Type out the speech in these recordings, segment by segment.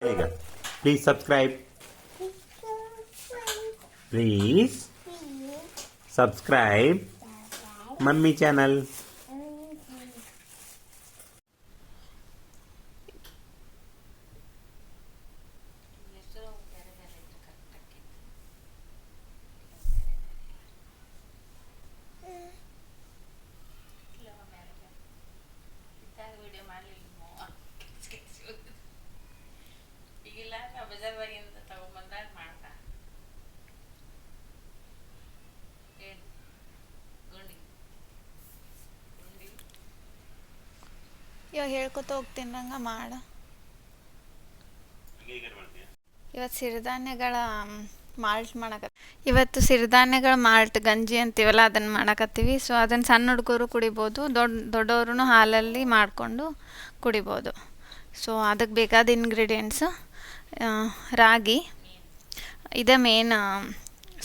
There you go. Please subscribe. Please subscribe Mummy channel. ಇವಾಗ ಹೇಳ್ಕೊತ ಹೋಗ್ತೀನಿ ನಂಗೆ ಮಾಡ. ಇವತ್ತು ಸಿರಿಧಾನ್ಯಗಳ ಮಾಲ್ಟ್ ಇವತ್ತು ಸಿರಿಧಾನ್ಯಗಳ ಮಾಲ್ಟ್ ಗಂಜಿ ಅಂತೀವಲ್ಲ ಅದನ್ನು ಮಾಡಕತ್ತೀವಿ. ಸೊ ಅದನ್ನು ಸಣ್ಣ ಹುಡುಗರು ಕುಡಿಬೋದು, ದೊಡ್ಡವರು ಹಾಲಲ್ಲಿ ಮಾಡಿಕೊಂಡು ಕುಡಿಬೋದು. ಸೊ ಅದಕ್ಕೆ ಬೇಕಾದ ಇಂಗ್ರೀಡಿಯೆಂಟ್ಸು ರಾಗಿ, ಇದೇ ಮೇನ್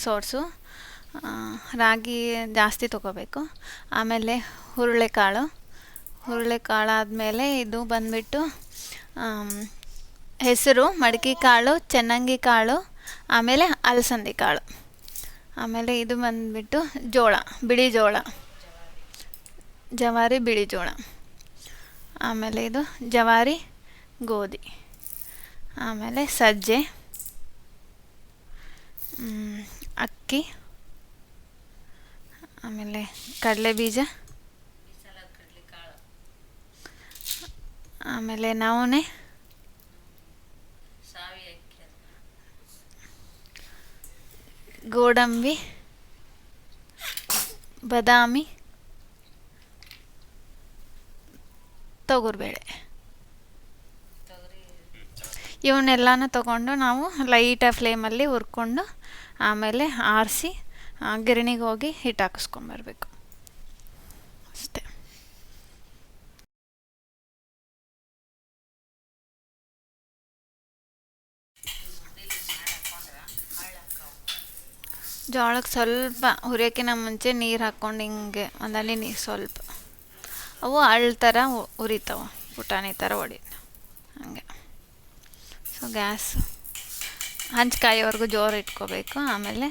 ಸೋರ್ಸು. ರಾಗಿ ಜಾಸ್ತಿ ತೊಗೋಬೇಕು. ಆಮೇಲೆ ಹುರುಳಿಕಾಳು ಆದಮೇಲೆ ಇದು ಬಂದುಬಿಟ್ಟು ಹೆಸರು, ಮಡಕೆ ಕಾಳು, ಚೆನ್ನಾಗಿ ಕಾಳು, ಆಮೇಲೆ ಅಲಸಂದೆ ಕಾಳು. ಆಮೇಲೆ ಇದು ಬಂದುಬಿಟ್ಟು ಬಿಳಿ ಜೋಳ, ಜವಾರಿ ಬಿಳಿ ಜೋಳ. ಆಮೇಲೆ ಇದು ಜವಾರಿ ಗೋಧಿ, ಆಮೇಲೆ ಸಜ್ಜೆ, ಅಕ್ಕಿ, ಆಮೇಲೆ ಕಡಲೆ ಬೀಜ, ಆಮೇಲೆ ನವಣೆ, ಗೋಡಂಬಿ, ಬಾದಾಮಿ, ತೊಗರಿಬೇಳೆ. ಇವನ್ನೆಲ್ಲನೂ ತೊಗೊಂಡು ನಾವು ಲೈಟಾಗಿ ಫ್ಲೇಮಲ್ಲಿ ಹುರ್ಕೊಂಡು ಆಮೇಲೆ ಆರಿಸಿ ಗಿರಣಿಗೆ ಹೋಗಿ ಹಿಟ್ಟು ಹಾಕಿಸ್ಕೊಂಬರ್ಬೇಕು ಅಷ್ಟೇ. ಜೋಳಕ್ಕೆ ಸ್ವಲ್ಪ ಹುರಿಯೋಕ್ಕಿಂತ ಮುಂಚೆ ನೀರು ಹಾಕ್ಕೊಂಡು ಹಿಂಗೆ ಒಂದಲ್ಲಿ ನೀರು ಸ್ವಲ್ಪ ಅವು ಥರ ಹುರಿತಾವೆ, ಪುಟಾಣಿ ಥರ ಹೊಡಿತಾವೆ ಹಂಗೆ. ಸೊ ಗ್ಯಾಸ್ ಹಂಚ್ಕಾಯೋವರೆಗೂ ಜೋರು ಇಟ್ಕೋಬೇಕು. ಆಮೇಲೆ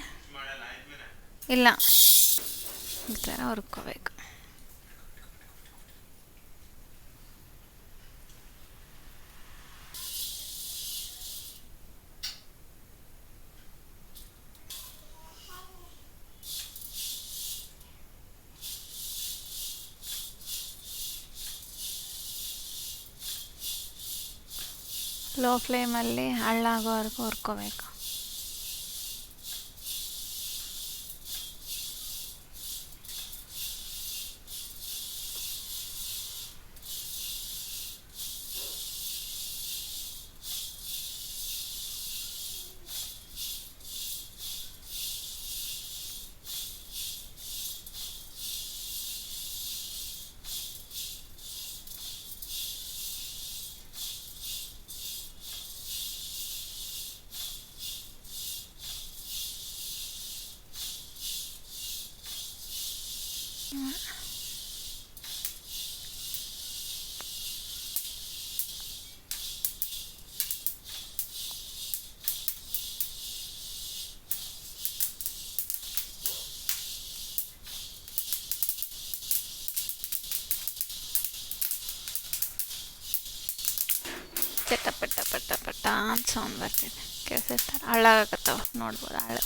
ಇಲ್ಲ ಈ ಥರ ಹುರ್ಕೋಬೇಕು. ಲೋ ಫ್ಲೇಮಲ್ಲಿ ಹಳ್ಳಾಗೋವರೆಗೂ ಹುರ್ಕೋಬೇಕು. ಪಟ್ಟ ಪಟ್ಟ ಪಟ್ಟ ಪಟ್ಟ ಅಂತ ಸೌಂಡ್ ಬರ್ತಿದೆ, ಕೇಳಿಸ್ತಾರೆ. ಹಳ್ಳಾಗತ್ತವ ನೋಡ್ಬೋದು.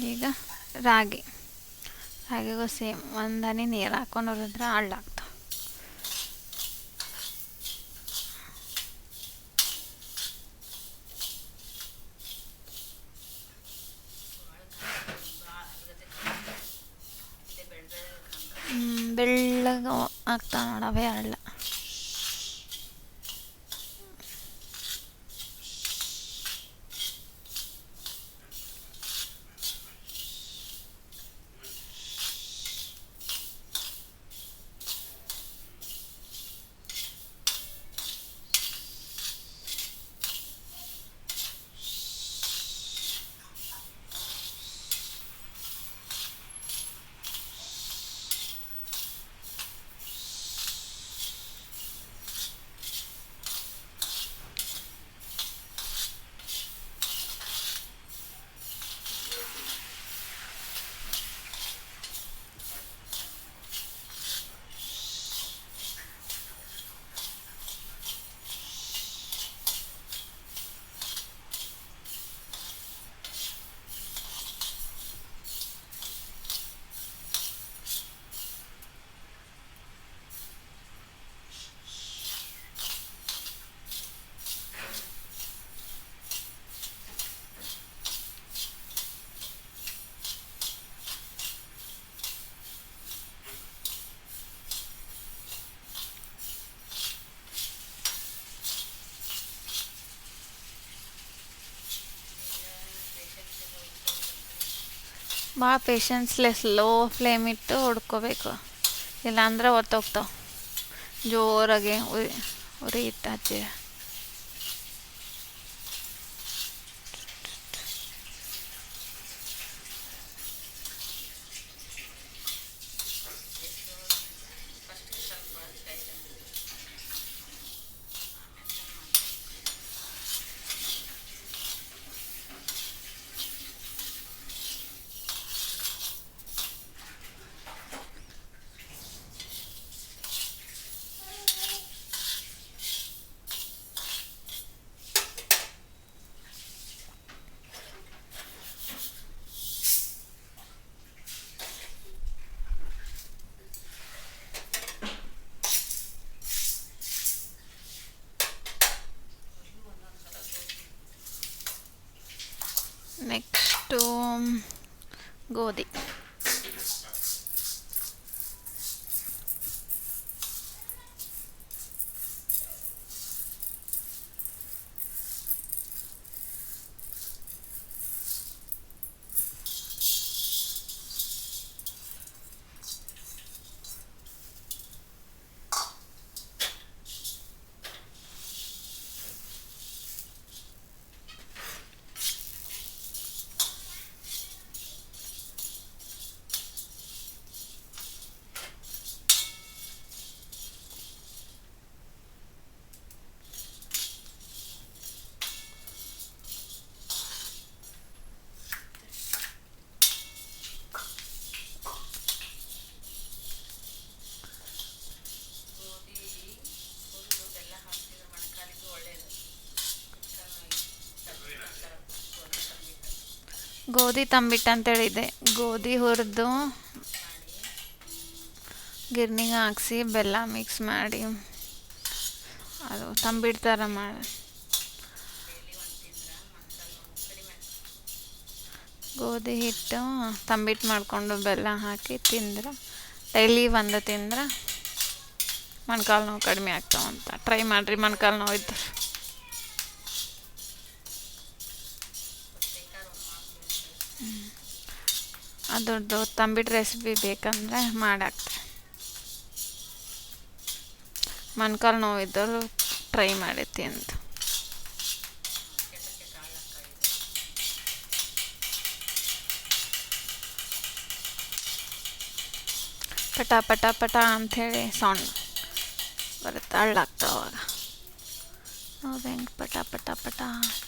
ಈಗ ರಾಗಿ ಹಾಗೆಗೂ ಸೇಮ್ ಒಂದು ಹನಿ ನೀರು ಹಾಕೊಂಡು ಹುರಿದ್ರೆ ಹಳ್ಳಾಗ್ತಾವೆ. ಬೆಳ್ಳಗೆ ಆಗ್ತಾವೆ ನೋಡವೇ ಹಳ್ಳ. ಭಾಳ ಪೇಷನ್ಸ್ಲೆಸ್ ಲೋ ಫ್ಲೇಮ್ ಇಟ್ಟು ಹೊಡ್ಕೋಬೇಕು, ಇಲ್ಲಾಂದ್ರೆ ಒತ್ತೋಗ್ತಾವೆ. ಜೋರಾಗಿ ಉರಿ ಇಟ್ಟು ಹಚ್ಚಿ ನೆಕ್ಸ್ಟು ಗೋಧಿ. ಗೋಧಿ ತಂಬಿಟ್ಟು ಅಂತೇಳಿದೆ. ಗೋಧಿ ಹುರಿದು ಗಿರ್ನಿಗೆ ಹಾಕ್ಸಿ ಬೆಲ್ಲ ಮಿಕ್ಸ್ ಮಾಡಿ ಅದು ತಂಬಿಟ್ಟು ಥರ ಮಾಡಿ ಗೋಧಿ ಹಿಟ್ಟು ತಂಬಿಟ್ಟು ಮಾಡಿಕೊಂಡು ಬೆಲ್ಲ ಹಾಕಿ ತಿಂದ್ರೆ ಡೈಲಿ ಒಂದು ತಿಂದ್ರೆ ಮೊಣಕಾಲು ನೋವು ಕಡಿಮೆ ಆಗ್ತಾವಂತ. ಟ್ರೈ ಮಾಡಿರಿ ಮೊಣಕಾಲು ನೋವು ಇದ್ರೆ. ಅದ್ರದ್ದು ತಂಬಿಟ್ಟು ರೆಸಿಪಿ ಬೇಕಂದರೆ ಮಾಡಾಕ್ತೆ. ಮೊಣಕಾಲು ನೋವು ಇದ್ದವರು ಟ್ರೈ ಮಾಡೈತಿ ಅಂತ. ಪಟ ಪಟ ಪಟ ಅಂಥೇಳಿ ಸೌಂಡ್ ಬರುತ್ತೆ, ಹಳ್ಳಾಗ್ತಾವ ಅವಾಗ. ಹೌದು, ಹೆಂಗೆ ಪಟ ಪಟ ಪಟ ಅಂತ.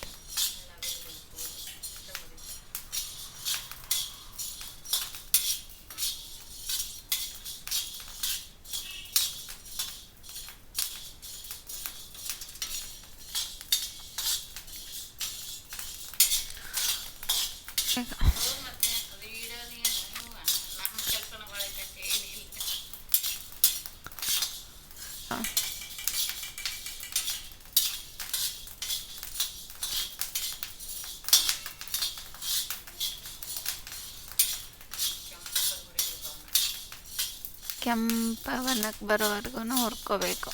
ಕೆಂಪ ಬಣ್ಣಕ್ಕೆ ಬರೋವರೆಗೂ ಹುರ್ಕೋಬೇಕು.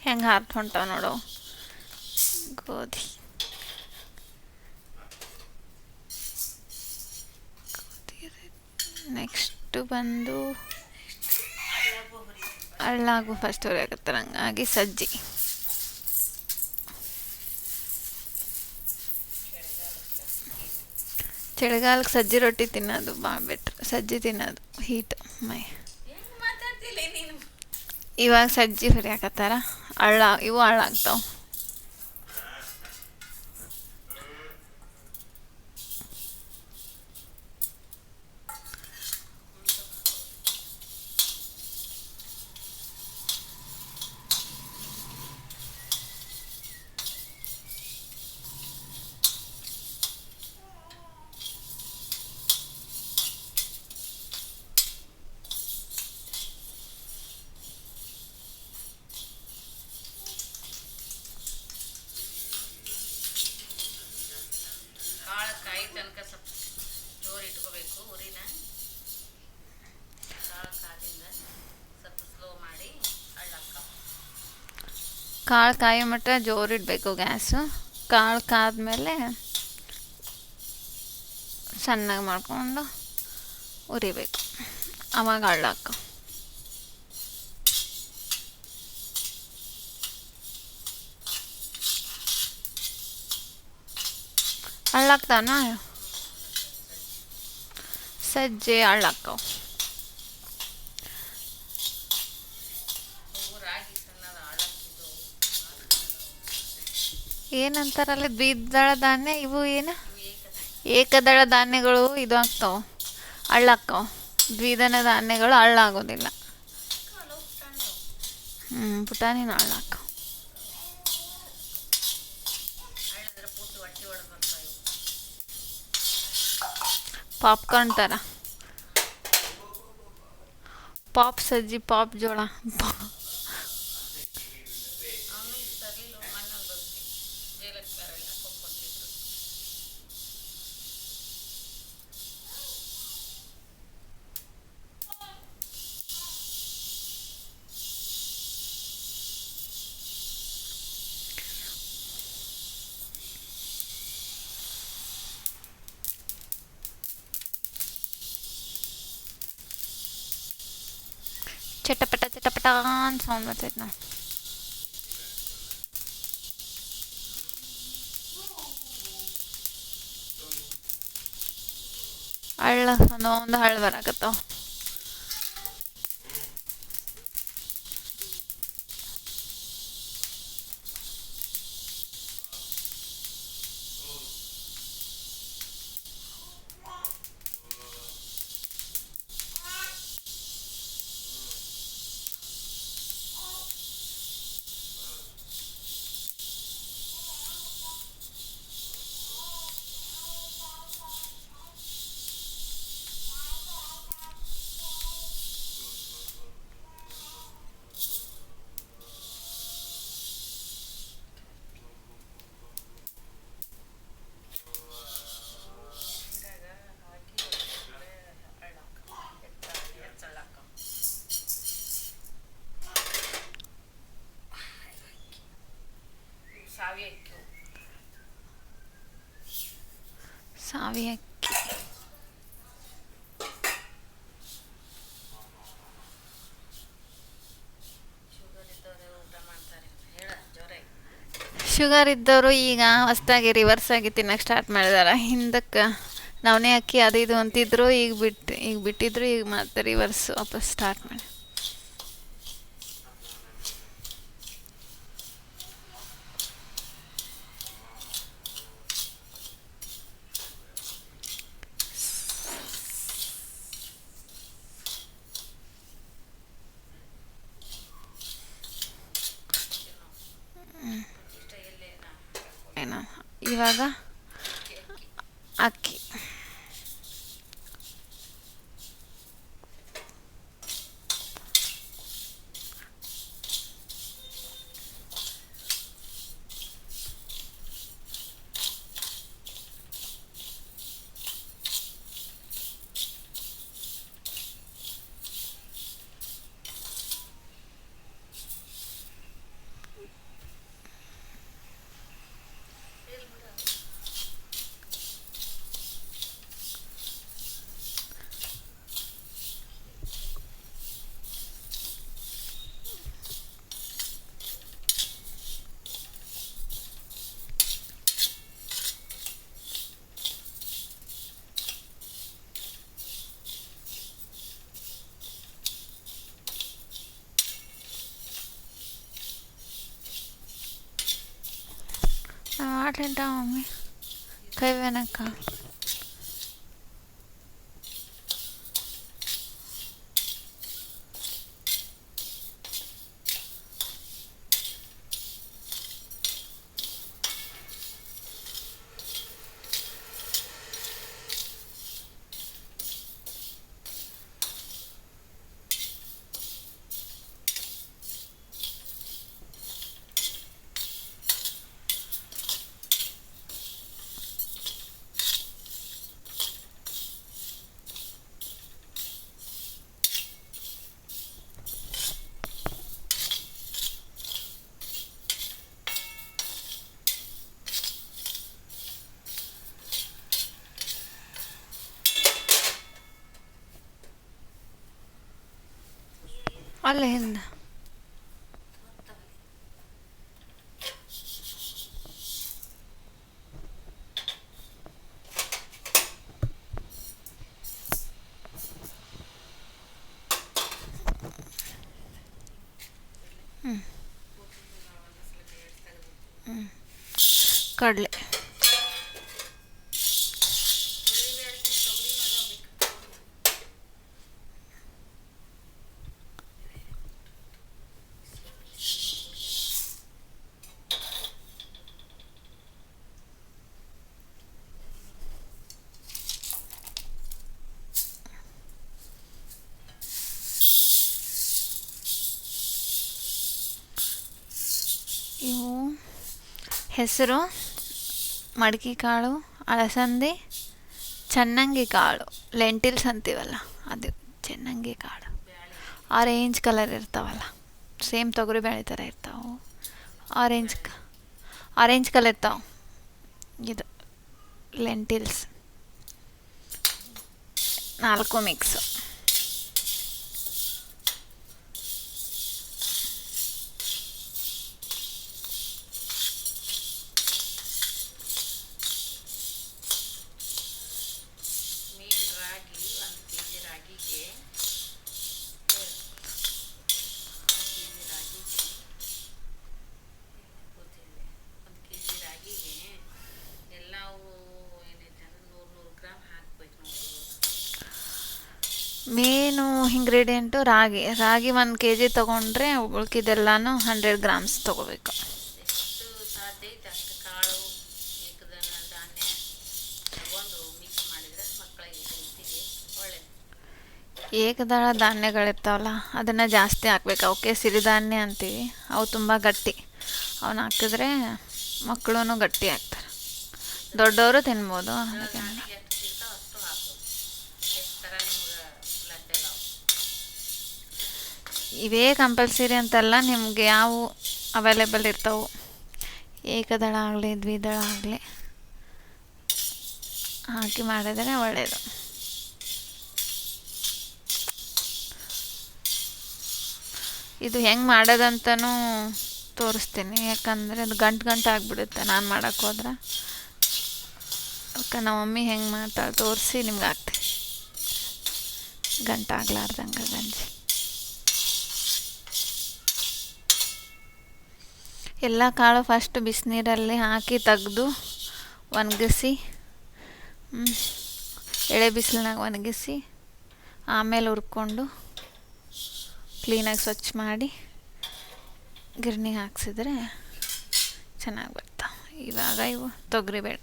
ಹೆಂಗೆ ಹಾರ್ಟ್ ಹೊಂಟಾವ ನೋಡು ಗೋಧಿ. ನೆಕ್ಸ್ಟು ಬಂದು ಹಳ್ಳಾಗು ಫಸ್ಟ್ ಹೊರಿಯಾಕತ್ತಾರ, ಹಂಗಾಗಿ ಸಜ್ಜಿ. ಚಳಿಗಾಲಕ್ಕೆ ಸಜ್ಜಿ ರೊಟ್ಟಿ ತಿನ್ನೋದು ಭಾಳ ಬೆಟ್ರ್. ಸಜ್ಜಿ ತಿನ್ನೋದು ಹೀಟ್ ಮೈ. ಇವಾಗ ಸಜ್ಜಿ ಹುರಿಯಾಕತ್ತಾರ. ಇವು ಹಳ್ಳಾಗ್ತಾವೆ. ಕಾಯಿ ತನಕ ಸ್ವಲ್ಪ ಜೋರು ಇಟ್ಕೋಬೇಕು ಉರಿನ. ಕಾಳು ಕಾದಿಂದ ಸ್ವಲ್ಪ ಸ್ಲೋ ಮಾಡಿ ಹಳ್ಳಾಕ್ಕಾವ. ಕಾಳು ಕಾಯಿ ಮಟ್ಟ ಜೋರು ಇಡಬೇಕು ಗ್ಯಾಸು. ಕಾಳು ಕಾದ್ಮೇಲೆ ಸಣ್ಣಗೆ ಮಾಡ್ಕೊಂಡು ಉರಿಬೇಕು, ಅವಾಗ ಹಳ್ಳಾಕ. ಹಳ್ಳಾಗ್ತಾನ ಸಜ್ಜೆ ಹಳ್ಳಾಕ್ಕವು. ರಾಗಿ ಸಣ್ಣದ ಹಳ್ಳಾಕಿದ್ದು ಏನಂತಾರಲ್ಲ ದ್ವಿದಳ ಧಾನ್ಯ, ಇವು ಏನು ಏಕದಳ ಧಾನ್ಯಗಳು ಇದು ಆಗ್ತಾವೆ, ಹಳ್ಳಾಕ್ಕವು. ದ್ವಿದಳ ಧಾನ್ಯಗಳು ಹಳ್ಳಾಗೋದಿಲ್ಲ. ಪುಟಾಣಿನ ಹಳ್ಳಾಕ್ಕವು. ಪಾಪ್ಕಾರ್ನ್ ಥರ. ಪಾಪ್ ಸಜ್ಜಿ, ಪಾಪ್ ಜೋಳ. ಚಟಪಟ ಚಟಪಟ ಅಂತ ಸೌಂಡ್ ಬರ್ತೈತೆ ನಾವು. ಹಳ್ಳ ಒಂದು ಹಳ್ಳ ಬರಾಕತ್ತಾವ. ಸಾವಿ ಅಕ್ಕಿ. ಶುಗರ್ ಇದ್ದವರು ಈಗ ಹೊಸ್ದಾಗಿ ರಿವರ್ಸ್ ಆಗಿ ತಿನ್ನಕ್ಕೆ ಸ್ಟಾರ್ಟ್ ಮಾಡಿದಾರೆ. ಹಿಂದಕ್ಕೆ ನವಣೆ ಅಕ್ಕಿ ಅದು ಇದು ಅಂತಿದ್ರು, ಈಗ ಬಿಟ್ಟಿದ್ರು, ಈಗ ಮತ್ತೆ ರಿವರ್ಸ್ ವಾಪಸ್ ಸ್ಟಾರ್ಟ್ ಮಾಡಿ. ಇವಾಗ ಅಕ್ಕಿ. ఆటంటా మమ్మీ కై వెనక ಅಲ್ಲ ಹಿಂದೆ ಕಡಲೆ ಇವು ಹೆಸರು ಮಡಕೆ ಕಾಳು, ಅಲಸಂದೆ, ಚನ್ನಂಗಿ ಕಾಳು, ಲೆಂಟಿಲ್ಸ್ ಅಂತೀವಲ್ಲ ಅದು ಚನ್ನಂಗಿ ಕಾಳು. ಆರೆಂಜ್ ಕಲರ್ ಇರ್ತಾವಲ್ಲ, ಸೇಮ್ ತೊಗರಿ ಬೇಳೆ ಥರ ಇರ್ತಾವೆ. ಆರೆಂಜ್ ಕಲರ್ ಇರ್ತಾವೆ. ಇದು ಲೆಂಟಿಲ್ಸ್ 4 ಮಿಕ್ಸ್. ಮೇನು ಇಂಗ್ರೀಡಿಯೆಂಟು ರಾಗಿ 1 kg ತೊಗೊಂಡ್ರೆ ಉಳ್ಕಿದೆಲ್ಲನೂ 100 ಗ್ರಾಮ್ಸ್ ತೊಗೋಬೇಕು. ಏಕದಳ ಧಾನ್ಯಗಳಿರ್ತಾವಲ್ಲ ಅದನ್ನು ಜಾಸ್ತಿ ಹಾಕ್ಬೇಕು. ಅವಕ್ಕೆ ಸಿರಿಧಾನ್ಯ ಅಂತೀವಿ. ಅವು ತುಂಬ ಗಟ್ಟಿ. ಅವನ್ನ ಹಾಕಿದ್ರೆ ಮಕ್ಕಳು ಗಟ್ಟಿ ಆಗ್ತಾರೆ. ದೊಡ್ಡವರು ತಿನ್ಬೋದು. ಅದಕ್ಕೆ ಇವೇ ಕಂಪಲ್ಸರಿ ಅಂತಲ್ಲ, ನಿಮಗೆ ಯಾವ ಅವೈಲೇಬಲ್ ಇರ್ತಾವೆ, ಏಕದಳ ಆಗಲಿ ದ್ವಿದಳ ಆಗಲಿ ಹಾಕಿ ಮಾಡಿದರೆ ಒಳ್ಳೆಯದು. ಇದು ಹೆಂಗೆ ಮಾಡೋದಂತನೂ ತೋರಿಸ್ತೀನಿ, ಯಾಕಂದರೆ ಅದು ಗಂಟು ಆಗಿಬಿಡುತ್ತೆ ನಾನು ಮಾಡೋಕ್ಕೆ ಹೋದ್ರೆ. ಅದಕ್ಕೆ ನಮ್ಮ ಮಮ್ಮಿ ಹೆಂಗೆ ಮಾಡ್ತಾಳೆ ತೋರಿಸಿ ನಿಮ್ಗೆ ಹಾಕ್ತೀನಿ, ಗಂಟು ಆಗ್ಲಾರ್ದಂಗೆ ಗಂಜಿ. ಎಲ್ಲ ಕಾಳು ಫಸ್ಟ್ ಬಿಸಿನೀರಲ್ಲಿ ಹಾಕಿ ತೆಗೆದು ಒಣಗಿಸಿ, ಎಳೆ ಬಿಸಿಲಿನಾಗ ಒಣಗಿಸಿ ಆಮೇಲೆ ಹುರ್ಕೊಂಡು ಕ್ಲೀನಾಗಿ ಸ್ವಚ್ಛ ಮಾಡಿ ಗಿರ್ನಿಗೆ ಹಾಕ್ಸಿದ್ರೆ ಚೆನ್ನಾಗಿ ಬರ್ತಾವೆ. ಇವಾಗ ಇವು ತೊಗರಿಬೇಳೆ.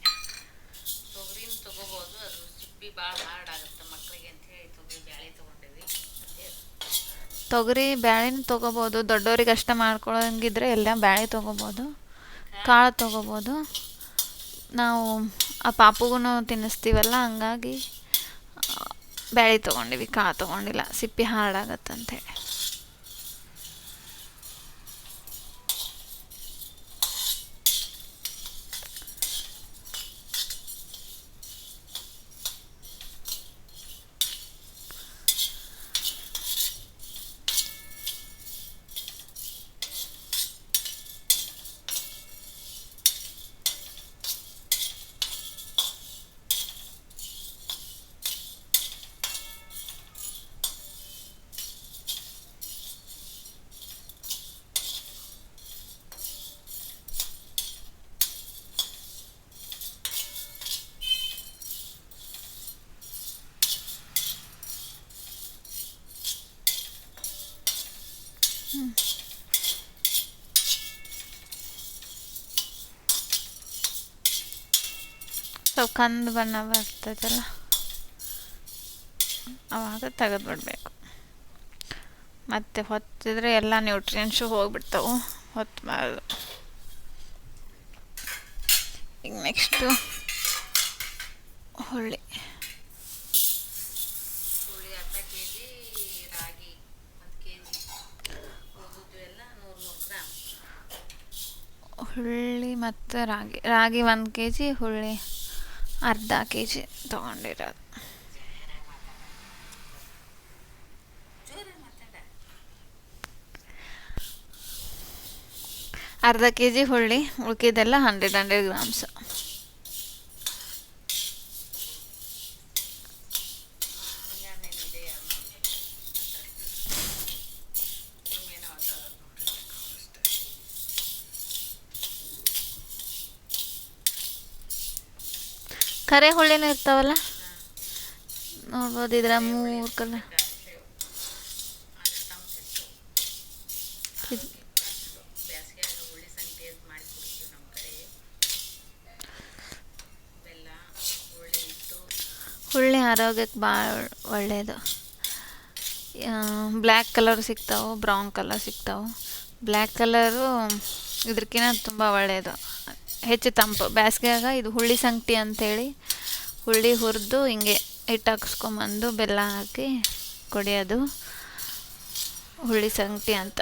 ತೊಗರಿನ ತೊಗೋಬೋದು, ಅದು ಸಿಪ್ಪಿ ಭಾಳ ಹಾರ್ಡ್ ಆಗುತ್ತೆ ಮಕ್ಕಳಿಗೆ ಅಂತ ಹೇಳಿ ತೊಗರಿ ಬ್ಯಾಳೆ ತೊಗೊಂಡಿವಿ. ತೊಗರಿ ಬ್ಯಾಳೆನ ತೊಗೋಬೋದು, ದೊಡ್ಡವ್ರಿಗೆ ಅಷ್ಟೇ ಮಾಡ್ಕೊಳಂಗಿದ್ರೆ ಎಲ್ಲ ಬ್ಯಾಳೆ ತೊಗೋಬೋದು, ಕಾಳು ತೊಗೋಬೋದು. ನಾವು ಆ ಪಾಪುಗೂ ತಿನ್ನಿಸ್ತೀವಲ್ಲ, ಹಂಗಾಗಿ ಬ್ಯಾಳೆ ತೊಗೊಂಡಿವಿ, ಕಾಳು ತೊಗೊಂಡಿಲ್ಲ, ಸಿಪ್ಪಿ ಹಾರ್ಡ್ ಆಗತ್ತಂತೇಳಿ. ಸ್ವಲ್ಪ ಕಂದು ಬಣ್ಣ ಬರ್ತೈತಲ್ಲ, ಆವಾಗ ತೆಗೆದುಬಿಡ್ಬೇಕು. ಮತ್ತು ಹೊತ್ತಿದ್ರೆ ಎಲ್ಲ ನ್ಯೂಟ್ರಿಯೆಂಟ್ಸು ಹೋಗ್ಬಿಡ್ತಾವೆ, ಹೊತ್ತಬಾರ್ದು. ಈಗ ನೆಕ್ಸ್ಟು ಹುಳ್ಳಿ. ಹುಳಿ ಅರ್ಧ ಕೆ ಜಿ, ರಾಗಿ 1 kg, ಉಳಿದಿದ್ದು ಎಲ್ಲ 100 ಗ್ರಾಮ್. ಹುಳ್ಳಿ ಮತ್ತು ರಾಗಿ 1 kg, ಹುಳ್ಳಿ ಅರ್ಧ kg ತೊಗೊಂಡಿರೋದು. ಅರ್ಧ kg ಹುಳ್ಳಿ, ಉಳ್ಕಿದೆಲ್ಲ 100 ಗ್ರಾಮ್ಸ್. ಕರೆ ಹುಳ್ಳಿನೂ ಇರ್ತಾವಲ್ಲ, ನೋಡ್ಬೋದು. ಇದ್ರ 3 ಕಲರ್. ಬೇಸಿಗೆಯಾಗ ಹುಳಿ ಸಂಗಟಿ ಮಾಡಿ ಕುಡಿತೀವಿ ನಮ್ಮ ಕಡೆ. ಬೆಲ್ಲ, ಹುಳಿ ಇಟ್ಟು. ಹುಳ್ಳಿ ಆರೋಗ್ಯಕ್ಕೆ ಭಾಳ ಒಳ್ಳೆಯದು. ಬ್ಲ್ಯಾಕ್ ಕಲರ್ ಸಿಗ್ತಾವೆ, ಬ್ರೌನ್ ಕಲರ್ ಸಿಗ್ತಾವೆ. ಬ್ಲ್ಯಾಕ್ ಕಲರು ಇದ್ರಕ್ಕಿಂತ ತುಂಬ ಒಳ್ಳೆಯದು, ಹೆಚ್ಚು ತಂಪು. ಬೇಸಿಗೆಯಾಗ ಇದು ಹುಳ್ಳಿ ಸಂಗಟಿ ಅಂಥೇಳಿ ಹುಳ್ಳಿ ಹುರಿದು ಹಿಂಗೆ ಹಿಟ್ಟು ಹಾಕಿಸ್ಕೊಂಬಂದು ಬೆಲ್ಲ ಹಾಕಿ ಕುಡಿಯೋದು ಹುಳ್ಳಿ ಸಂಗಟಿ ಅಂತ.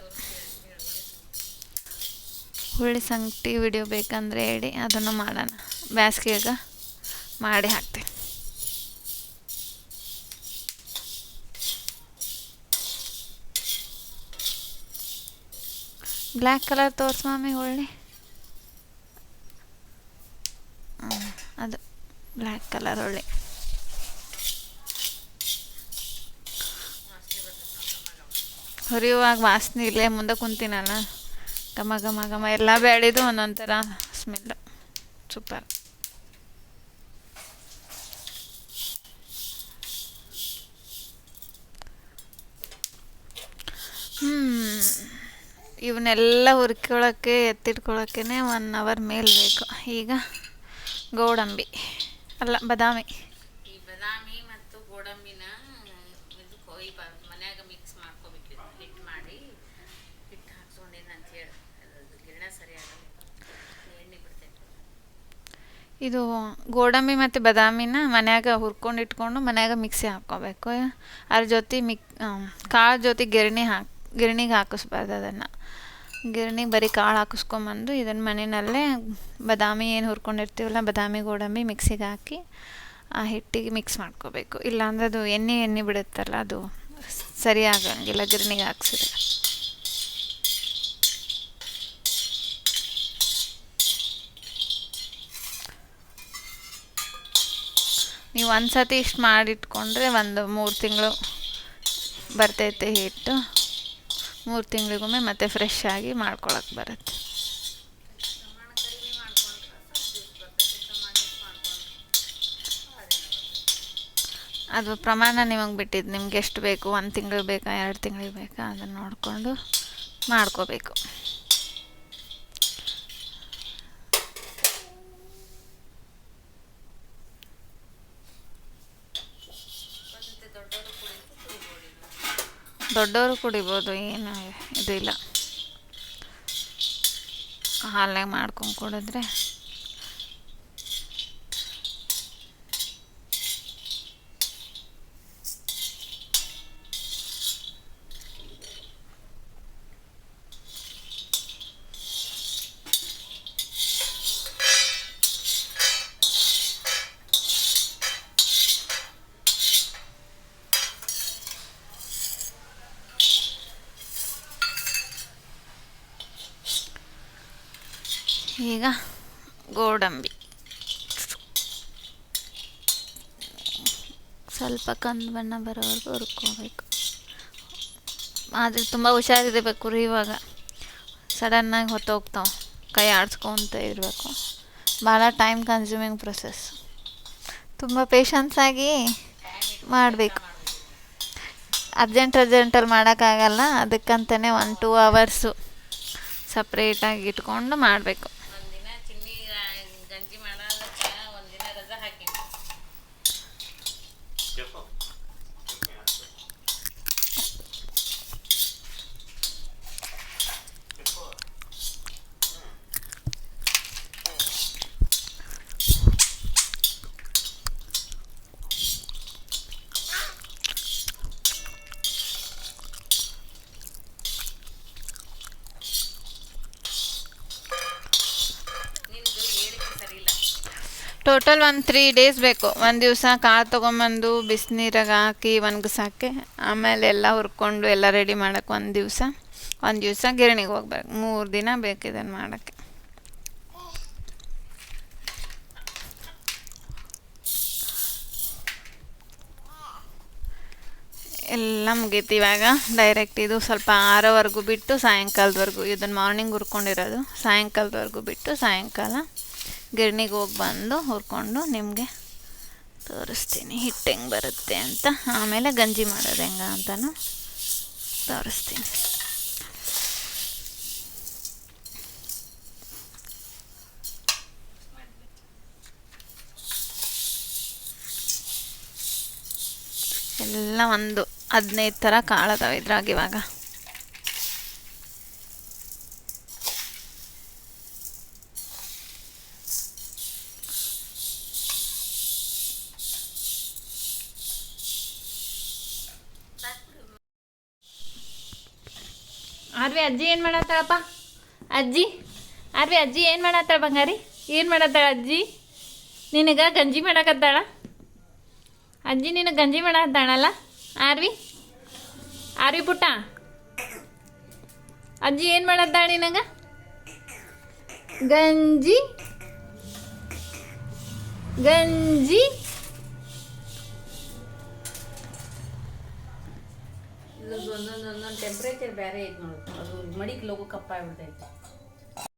ಹುಳ್ಳಿ ಸಂಗಟಿ ವಿಡಿಯೋ ಬೇಕಂದರೆ ಹೇಳಿ, ಅದನ್ನು ಮಾಡೋಣ. ಬೇಸಿಗೆಯಾಗ ಮಾಡಿ ಹಾಕ್ತೀನಿ. ಬ್ಲ್ಯಾಕ್ ಕಲರ್ ತೋರ್ಸು ಮಾಮಿ ಹುಳ್ಳಿ. ಅದು ಬ್ಲ್ಯಾಕ್ ಕಲರ್ ಹುಳ್ಳಿ. ಹುರಿಯುವಾಗ ವಾಸನೆ ಇಲ್ಲೇ ಮುಂದೆ ಕುಂತೀನಲ್ಲ, ಘಮ ಘಮ ಘಮ. ಎಲ್ಲ ಬೆಳೆದು ಒಂದೊಂಥರ ಸ್ಮೆಲ್, ಸೂಪರ್. ಇವನ್ನೆಲ್ಲ ಹುರ್ಕೊಳ್ಳೋಕ್ಕೆ ಎತ್ತಿಟ್ಕೊಳ್ಳೋಕ್ಕೆ 1 hour ಮೇಲೆ ಬೇಕು. ಈಗ ಗೋಡಂಬಿ ಅಲ್ಲ, ಬಾದಾಮಿ. ಈ ಬಾದಾಮಿ ಮತ್ತು ಗೋಡಂಬಿನ ಇದು ಮನ್ಯಾಗ ಮಿಕ್ಸ್ ಮಾಡ್ಕೋಬೇಕು. ಹಿಟ್ಟು ಮಾಡಿ ಹಿಟ್ಟು ಹಾಕ್ಸ್ಕೊಂಡಿನ ಅಂತ ಹೇಳಿ ಗಿರಣ ಸರಿಯಾಗ ಎಣ್ಣೆ ಬಿಡ್ತೈತೆ. ಇದು ಗೋಡಂಬಿ ಮತ್ತು ಬಾದಾಮಿನ ಮನ್ಯಾಗ ಹುರ್ಕೊಂಡು ಇಟ್ಕೊಂಡು ಮನ್ಯಾಗ ಮಿಕ್ಸಿ ಹಾಕ್ಕೋಬೇಕು. ಅದ್ರ ಜೊತೆ ಕಾಳು ಜೊತೆ ಗಿರಣಿಗೆ ಹಾಕಿಸ್ಬಾರ್ದು. ಅದನ್ನು ಗಿರಣಿಗೆ ಬರೀ ಕಾಳು ಹಾಕಿಸ್ಕೊಂಬಂದು ಇದನ್ನು ಮನೆಯಲ್ಲೇ ಬಾದಾಮಿ ಏನು ಹುರ್ಕೊಂಡಿರ್ತೀವಲ್ಲ, ಬಾದಾಮಿ ಗೋಡಂಬಿ ಮಿಕ್ಸಿಗೆ ಹಾಕಿ ಆ ಹಿಟ್ಟಿಗೆ ಮಿಕ್ಸ್ ಮಾಡ್ಕೋಬೇಕು. ಇಲ್ಲಾಂದ್ರೆ ಅದು ಎಣ್ಣೆ ಬಿಡುತ್ತಲ್ಲ, ಅದು ಸರಿಯಾಗಂಗಿಲ್ಲ ಗಿರಣಿಗೆ ಹಾಕ್ಸಿದ್ರೆ. ನೀವು ಒಂದು ಸತಿ ಇಷ್ಟು ಮಾಡಿಟ್ಕೊಂಡ್ರೆ ಒಂದು 3 ತಿಂಗಳು ಬರ್ತೈತೆ ಹಿಟ್ಟು. 3 ತಿಂಗಳಿಗೊಮ್ಮೆ ಮತ್ತೆ ಫ್ರೆಶ್ ಆಗಿ ಮಾಡ್ಕೊಳಕ್ಕೆ ಬರುತ್ತೆ. ಅದು ಪ್ರಮಾಣ ನಿಮಗೆ ಬಿಟ್ಟಿದ್ದು, ನಿಮ್ಗೆ ಎಷ್ಟು ಬೇಕು, 1 ತಿಂಗಳಿಗೆ ಬೇಕಾ 2 ತಿಂಗಳಿಗೆ ಬೇಕಾ ಅದನ್ನು ನೋಡಿಕೊಂಡು ಮಾಡ್ಕೋಬೇಕು. ದೊಡ್ಡವರು ಕುಡಿಬೋದು, ಏನು ಇದು ಇಲ್ಲ. ಹಾಲ್ನಾಗ ಮಾಡ್ಕೊಂಡು ಕುಡಿದ್ರೆ ಈಗ ಗೋಡಂಬಿ ಸ್ವಲ್ಪ ಕಂದು ಬಣ್ಣ ಬರೋವರೆಗೂ ಹುರ್ಕೋಬೇಕು. ಆದರೆ ತುಂಬ ಹುಷಾರಿರಬೇಕು ರೀ, ಇವಾಗ ಸಡನ್ನಾಗಿ ಹೊತ್ತೋಗ್ತಾವೆ, ಕೈ ಆಡಿಸ್ಕೊತ ಇರಬೇಕು. ಭಾಳ ಟೈಮ್ ಕನ್ಸ್ಯೂಮಿಂಗ್ ಪ್ರೊಸೆಸ್, ತುಂಬ ಪೇಷನ್ಸಾಗಿ ಮಾಡಬೇಕು. ಅರ್ಜೆಂಟಲ್ಲಿ ಮಾಡೋಕ್ಕಾಗಲ್ಲ, ಅದಕ್ಕಂತಲೇ 1-2 ಅವರ್ಸು ಸಪ್ರೇಟಾಗಿ ಇಟ್ಕೊಂಡು ಮಾಡಬೇಕು. ಒಂದಿನ ಚಿನ್ನಿ ಗಂಜಿ ಮಾಡೋದಕ್ಕೆ ಒಂದಿನ ರಜಾ ಹಾಕಿ ಟೋಟಲ್ 3 ಡೇಸ್ ಬೇಕು. ಒಂದು ದಿವಸ ಕಾಳು ತೊಗೊಂಬಂದು ಬಿಸಿನೀರಾಗ ಹಾಕಿ ಒಣಗಿಸಾಕೆ, ಆಮೇಲೆ ಎಲ್ಲ ಹುರ್ಕೊಂಡು ಎಲ್ಲ ರೆಡಿ ಮಾಡೋಕ್ಕೆ ಒಂದು ದಿವಸ ಗಿರಣಿಗೆ ಹೋಗ್ಬೇಕು. 3 ದಿನ ಬೇಕು ಇದನ್ನು ಮಾಡೋಕ್ಕೆ. ಎಲ್ಲ ಮುಗೀತು. ಇವಾಗ ಡೈರೆಕ್ಟ್ ಇದು ಸ್ವಲ್ಪ ಆರೋವರೆಗೂ ಬಿಟ್ಟು ಸಾಯಂಕಾಲದವರೆಗೂ, ಇದನ್ನು ಮಾರ್ನಿಂಗ್ ಹುರ್ಕೊಂಡಿರೋದು, ಸಾಯಂಕಾಲದವರೆಗೂ ಬಿಟ್ಟು ಸಾಯಂಕಾಲ ಗಿರಣಿಗೆ ಹೋಗಿ ಬಂದು ಹುರ್ಕೊಂಡು ನಿಮಗೆ ತೋರಿಸ್ತೀನಿ ಹಿಟ್ಟು ಹೆಂಗೆ ಬರುತ್ತೆ ಅಂತ. ಆಮೇಲೆ ಗಂಜಿ ಮಾಡೋದು ಹೆಂಗೆ ಅಂತಲೂ ತೋರಿಸ್ತೀನಿ. ಎಲ್ಲ ಒಂದು 15 ಥರ ಕಾಳದಾವೆ ಇದ್ರಾಗ ಇವಾಗ. ಆರ್ವಿ ಅಜ್ಜಿ ಏನು ಮಾಡತ್ತಾಳಪ್ಪ? ಅಜ್ಜಿ ಏನು ಮಾಡತ್ತಾಳ ಬಂಗಾರಿ? ಏನು ಮಾಡತ್ತಾಳ ಅಜ್ಜಿ? ನಿನಗೆ ಗಂಜಿ ಮಾಡಕತ್ತಾಳ ಅಜ್ಜಿ? ನಿನಗೆ ಗಂಜಿ ಮಾಡತ್ತಾಳಲ್ಲ ಆರ್ವಿ ಪುಟ್ಟ? ಅಜ್ಜಿ ಏನು ಮಾಡತ್ತಾಳ ನಿನಗೆ? ಗಂಜಿ ಒಂದೊಂದು ಟೆಂಪ್ರೇಚರ್ ಬೇರೆ ಐತೆ ನೋಡು, ಅದು ಮಡಿಗೆ ಲೋಗೋ ಕಪ್ಪಾಗ್ಬಿಡ್ತೈತೆ.